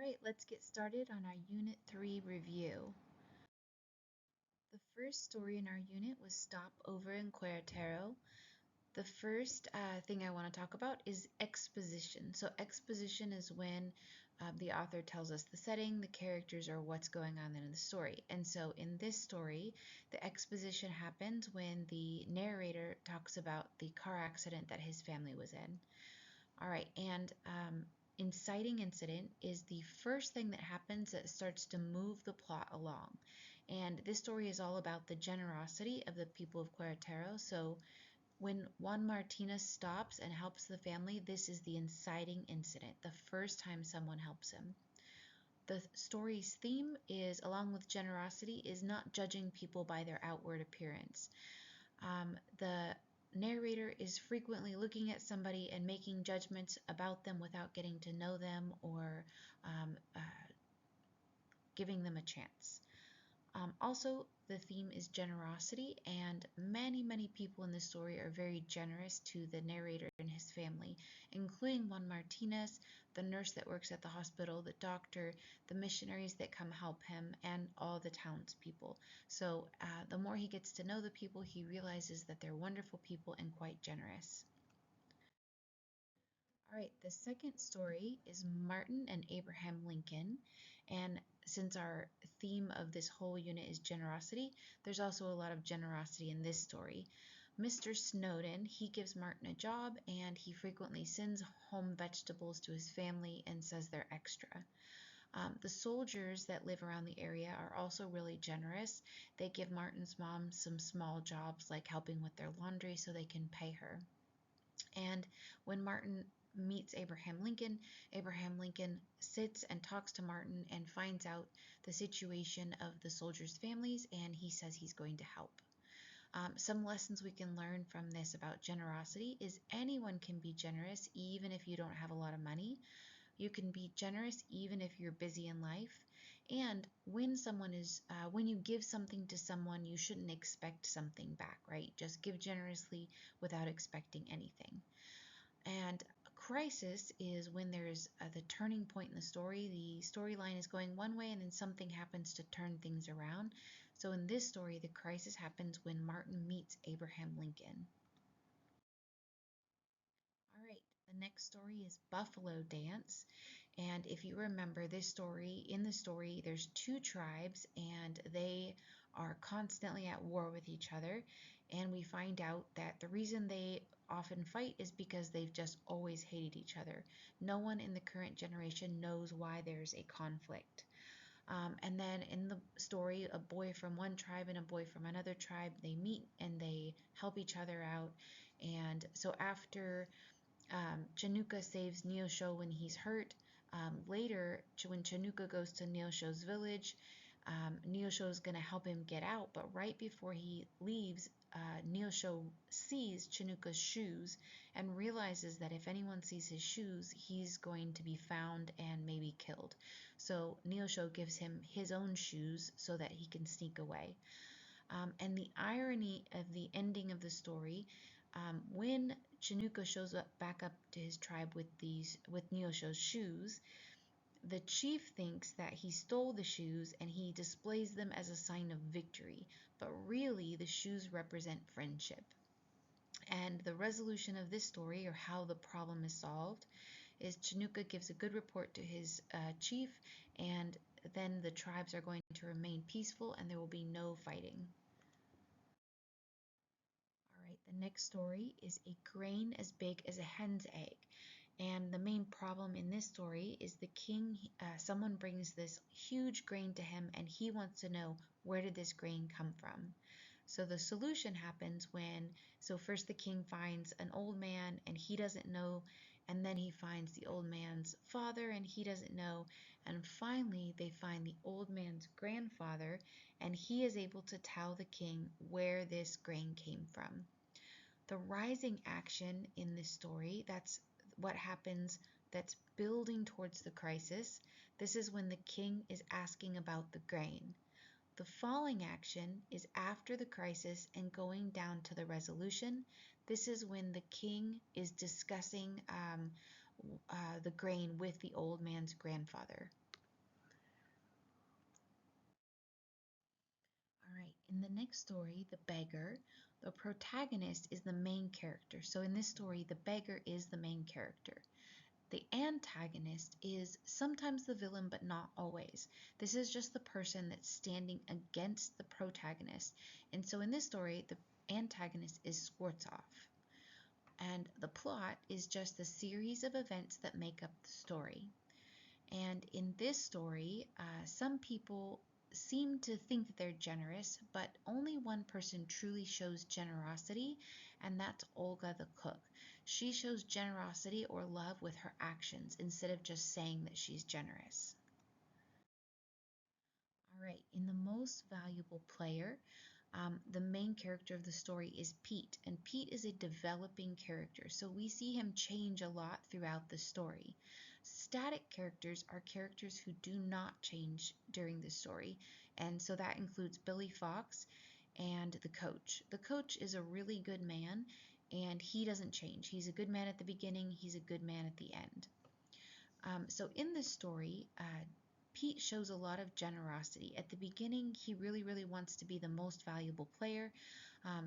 Alright, let's get started on our Unit 3 review. The first story in our unit was Stop Over in Querétaro. The first thing I want to talk about is exposition. So exposition is when the author tells us the setting, the characters, or what's going on in the story. And so in this story, the exposition happens when the narrator talks about the car accident that his family was in. All right, and inciting incident is the first thing that happens that starts to move the plot along. And this story is all about the generosity of the people of Querétaro. So when Juan Martinez stops and helps the family, this is the inciting incident, the first time someone helps him. The story's theme is, along with generosity, is not judging people by their outward appearance. The narrator is frequently looking at somebody and making judgments about them without getting to know them or giving them a chance. Also, the theme is generosity, and many people in this story are very generous to the narrator and his family, including Juan Martinez, the nurse that works at the hospital, the doctor, the missionaries that come help him, and all the townspeople. So the more he gets to know the people, he realizes that they're wonderful people and quite generous. All right, the second story is Martin and Abraham Lincoln. And since our theme of this whole unit is generosity, there's also a lot of generosity in this story. Mr. Snowden, he gives Martin a job and he frequently sends home vegetables to his family and says they're extra. The soldiers that live around the area are also really generous. They give Martin's mom some small jobs like helping with their laundry so they can pay her. And when Martin meets Abraham Lincoln sits and talks to Martin and finds out the situation of the soldiers' families, and he says he's going to help. Some lessons we can learn from this about generosity is anyone can be generous even if you don't have a lot of money. You can be generous even if you're busy in life. And when you give something to someone, you shouldn't expect something back, right? Just give generously without expecting anything. And a crisis is when there's the turning point in the story. The storyline is going one way and then something happens to turn things around. So in this story, the crisis happens when Martin meets Abraham Lincoln. All right, the next story is Buffalo Dance. And if you remember in the story, there's two tribes and they are constantly at war with each other. And we find out that the reason they often fight is because they've just always hated each other. No one in the current generation knows why there's a conflict. And then in the story, a boy from one tribe and a boy from another tribe, they meet and they help each other out. And so after Chinooka saves Neosho when he's hurt. Later, when Chinooka goes to Neosho's village, Neosho is going to help him get out, but right before he leaves, Neosho sees Chinooka's shoes and realizes that if anyone sees his shoes, he's going to be found and maybe killed. So Neosho gives him his own shoes so that he can sneak away. And the irony of the ending of the story, when Chinooka shows back up to his tribe with Neosho's shoes, the chief thinks that he stole the shoes and he displays them as a sign of victory, but really the shoes represent friendship. And the resolution of this story, or how the problem is solved, is Chinooka gives a good report to his chief, and then the tribes are going to remain peaceful and there will be no fighting. All right, the next story is A Grain as Big as a Hen's Egg. And the main problem in this story is the king, someone brings this huge grain to him and he wants to know, where did this grain come from? So the solution happens first the king finds an old man and he doesn't know, and then he finds the old man's father and he doesn't know, and finally they find the old man's grandfather and he is able to tell the king where this grain came from. The rising action in this story, that's what happens, that's building towards the crisis. This is when the king is asking about the grain. The falling action is after the crisis and going down to the resolution. This is when the king is discussing the grain with the old man's grandfather. All right, in the next story, The Beggar, the protagonist is the main character. So in this story, the beggar is the main character. The antagonist is sometimes the villain, but not always. This is just the person that's standing against the protagonist. And so in this story, the antagonist is Skvortsov. And the plot is just a series of events that make up the story. And in this story, some people seem to think that they're generous, but only one person truly shows generosity, and that's Olga the cook. She shows generosity or love with her actions instead of just saying that she's generous. All right, in the most valuable player, the main character of the story is Pete, and Pete is a developing character, so we see him change a lot throughout the story. Static characters are characters who do not change during the story, and so that includes Billy Fox and the coach. The coach is a really good man, and he doesn't change. He's a good man at the beginning, he's a good man at the end. So in this story, Pete shows a lot of generosity. At the beginning, he really wants to be the most valuable player.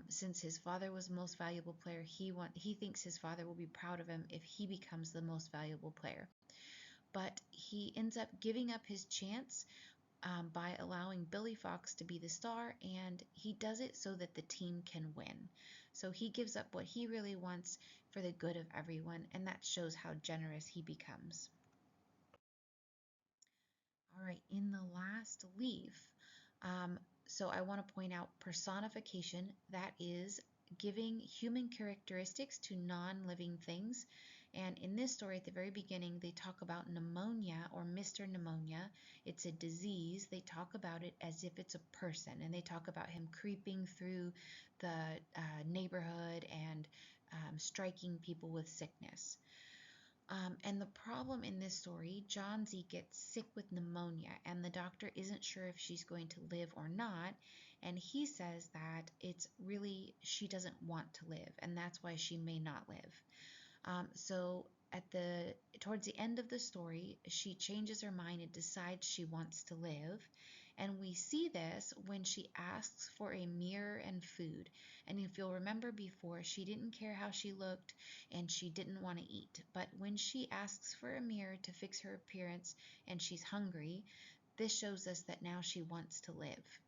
Since his father was the most valuable player, he thinks his father will be proud of him if he becomes the most valuable player. But he ends up giving up his chance by allowing Billy Fox to be the star, and he does it so that the team can win. So he gives up what he really wants for the good of everyone, and that shows how generous he becomes. All right, in the last leaf, so I want to point out personification, that is giving human characteristics to non-living things. And in this story, at the very beginning, they talk about pneumonia or Mr. Pneumonia. It's a disease. They talk about it as if it's a person, and they talk about him creeping through the neighborhood and striking people with sickness. And the problem in this story, Johnsy gets sick with pneumonia, and the doctor isn't sure if she's going to live or not. And he says that it's really, she doesn't want to live, and that's why she may not live. So towards the end of the story, she changes her mind and decides she wants to live. And we see this when she asks for a mirror and food. And if you'll remember before, she didn't care how she looked and she didn't want to eat. But when she asks for a mirror to fix her appearance and she's hungry, this shows us that now she wants to live.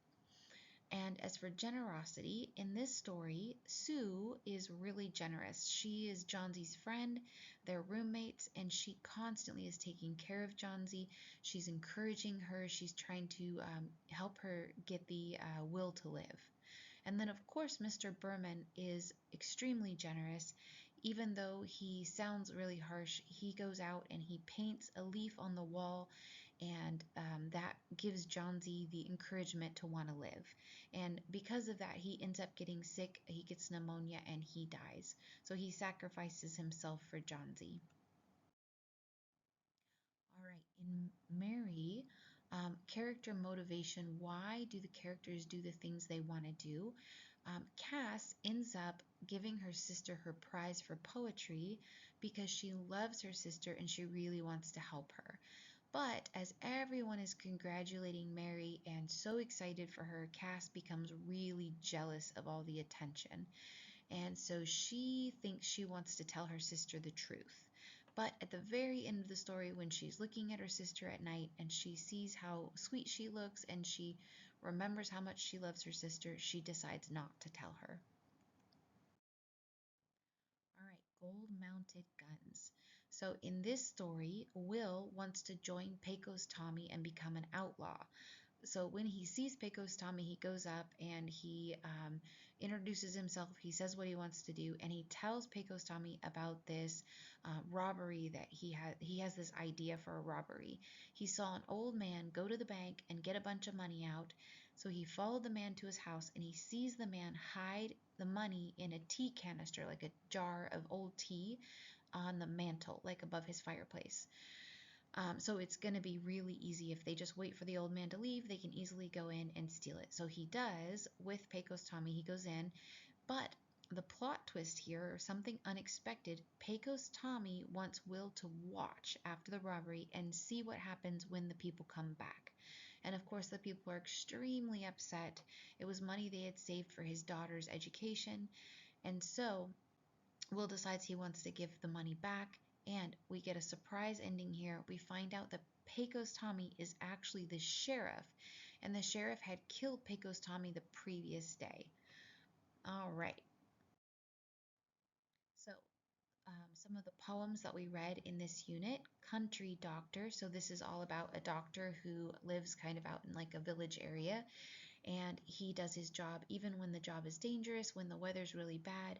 And as for generosity, in this story, Sue is really generous. She is Johnsy's friend, they're roommates, and she constantly is taking care of Johnsy. She's encouraging her, she's trying to help her get the will to live. And then, of course, Mr. Berman is extremely generous. Even though he sounds really harsh, he goes out and he paints a leaf on the wall, and that gives Johnsy the encouragement to want to live. And because of that, he ends up getting sick, he gets pneumonia, and he dies. So he sacrifices himself for Johnsy. All right, in Mary, character motivation, why do the characters do the things they want to do? Cass ends up giving her sister her prize for poetry because she loves her sister and she really wants to help her. But as everyone is congratulating Mary and so excited for her, Cass becomes really jealous of all the attention. And so she thinks she wants to tell her sister the truth. But at the very end of the story, when she's looking at her sister at night and she sees how sweet she looks and she remembers how much she loves her sister, she decides not to tell her. All right, gold-mounted guns. So in this story, Will wants to join Pecos Tommy and become an outlaw. So when he sees Pecos Tommy, he goes up and he introduces himself. He says what he wants to do, and he tells Pecos Tommy about this robbery that he had. He has this idea for a robbery. He saw an old man go to the bank and get a bunch of money out. So he followed the man to his house, and he sees the man hide the money in a tea canister, like a jar of old tea, on the mantle, like above his fireplace. So it's going to be really easy. If they just wait for the old man to leave, they can easily go in and steal it. So he does with Pecos Tommy. He goes in, but the plot twist here, or something unexpected, Pecos Tommy wants Will to watch after the robbery and see what happens when the people come back. And of course, the people are extremely upset. It was money they had saved for his daughter's education. And so Will decides he wants to give the money back. And we get a surprise ending here. We find out that Pecos Tommy is actually the sheriff. And the sheriff had killed Pecos Tommy the previous day. All right. So some of the poems that we read in this unit: Country Doctor. So this is all about a doctor who lives kind of out in like a village area, and he does his job even when the job is dangerous, when the weather's really bad.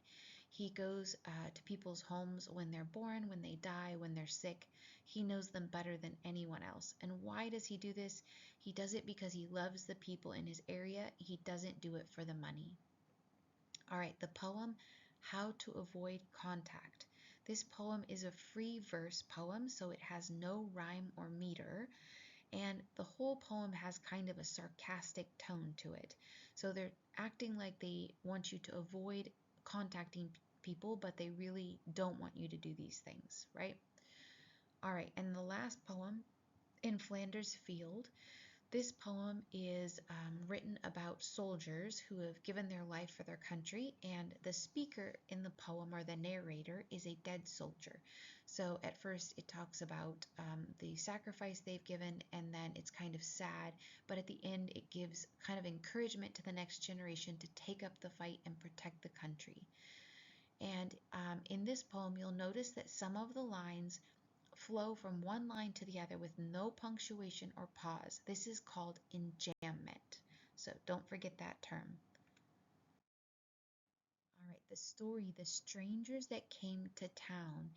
He goes to people's homes when they're born, when they die, when they're sick. He knows them better than anyone else. And why does he do this? He does it because he loves the people in his area. He doesn't do it for the money. All right, the poem, How to Avoid Contact. This poem is a free verse poem, so it has no rhyme or meter, and the whole poem has kind of a sarcastic tone to it. So they're acting like they want you to avoid contacting people, but they really don't want you to do these things, right? All right, and the last poem, In Flanders Field. This poem is written about soldiers who have given their life for their country, and the speaker in the poem, or the narrator, is a dead soldier. So at first it talks about the sacrifice they've given, and then it's kind of sad, but at the end it gives kind of encouragement to the next generation to take up the fight and protect the country. And in this poem, you'll notice that some of the lines flow from one line to the other with no punctuation or pause. This is called enjambment. So don't forget that term. All right, the story, The Strangers That Came to Town.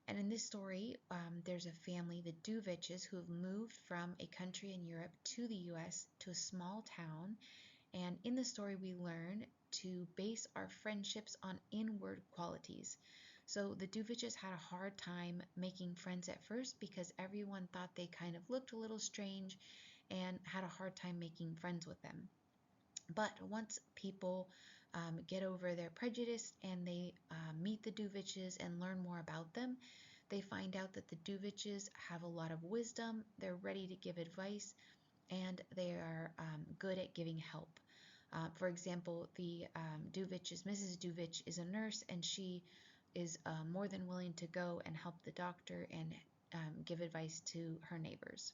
And in this story, there's a family, the Duviches, who have moved from a country in Europe to the US to a small town. And in the story, we learn to base our friendships on inward qualities. So the Duviches had a hard time making friends at first because everyone thought they kind of looked a little strange and had a hard time making friends with them. But once people get over their prejudice and they meet the Duviches and learn more about them, they find out that the Duviches have a lot of wisdom, they're ready to give advice, and they are good at giving help. For example, the Mrs. Duvich is a nurse, and she is more than willing to go and help the doctor and give advice to her neighbors.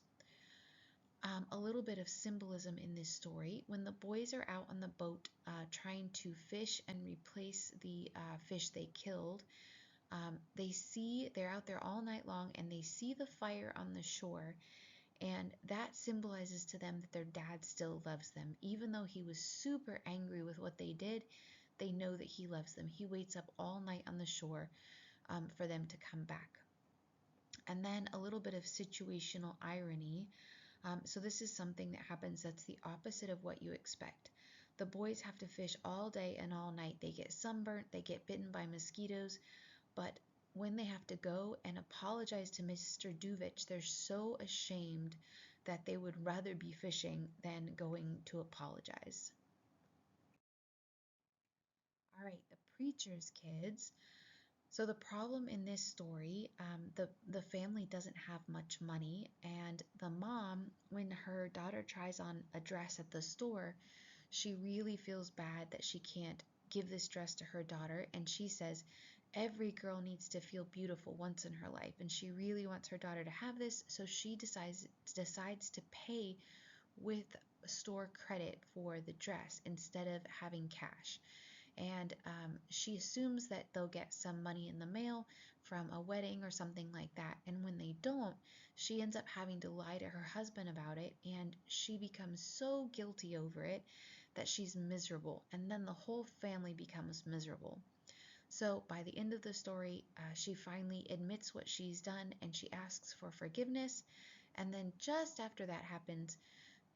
A little bit of symbolism in this story. When the boys are out on the boat trying to fish and replace the fish they killed, they're out there all night long and they see the fire on the shore, and that symbolizes to them that their dad still loves them. Even though he was super angry with what they did, they know that he loves them. He waits up all night on the shore for them to come back. And then a little bit of situational irony. So this is something that happens that's the opposite of what you expect. The boys have to fish all day and all night. They get sunburnt, they get bitten by mosquitoes, but when they have to go and apologize to Mr. Duvich, they're so ashamed that they would rather be fishing than going to apologize. All right, the preacher's kids. So the problem in this story, the family doesn't have much money, and the mom, when her daughter tries on a dress at the store, she really feels bad that she can't give this dress to her daughter, and she says every girl needs to feel beautiful once in her life, and she really wants her daughter to have this, so she decides to pay with store credit for the dress instead of having cash. And she assumes that they'll get some money in the mail from a wedding or something like that. And when they don't, she ends up having to lie to her husband about it, and she becomes so guilty over it that she's miserable. And then the whole family becomes miserable. So by the end of the story, she finally admits what she's done and she asks for forgiveness. And then just after that happens,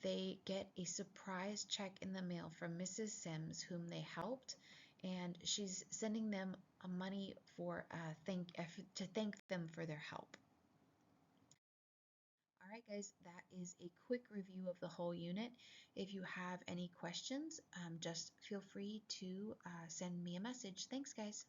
they get a surprise check in the mail from Mrs. Sims, whom they helped, and she's sending them money for to thank them for their help. All right, guys, that is a quick review of the whole unit. If you have any questions, just feel free to send me a message. Thanks, guys.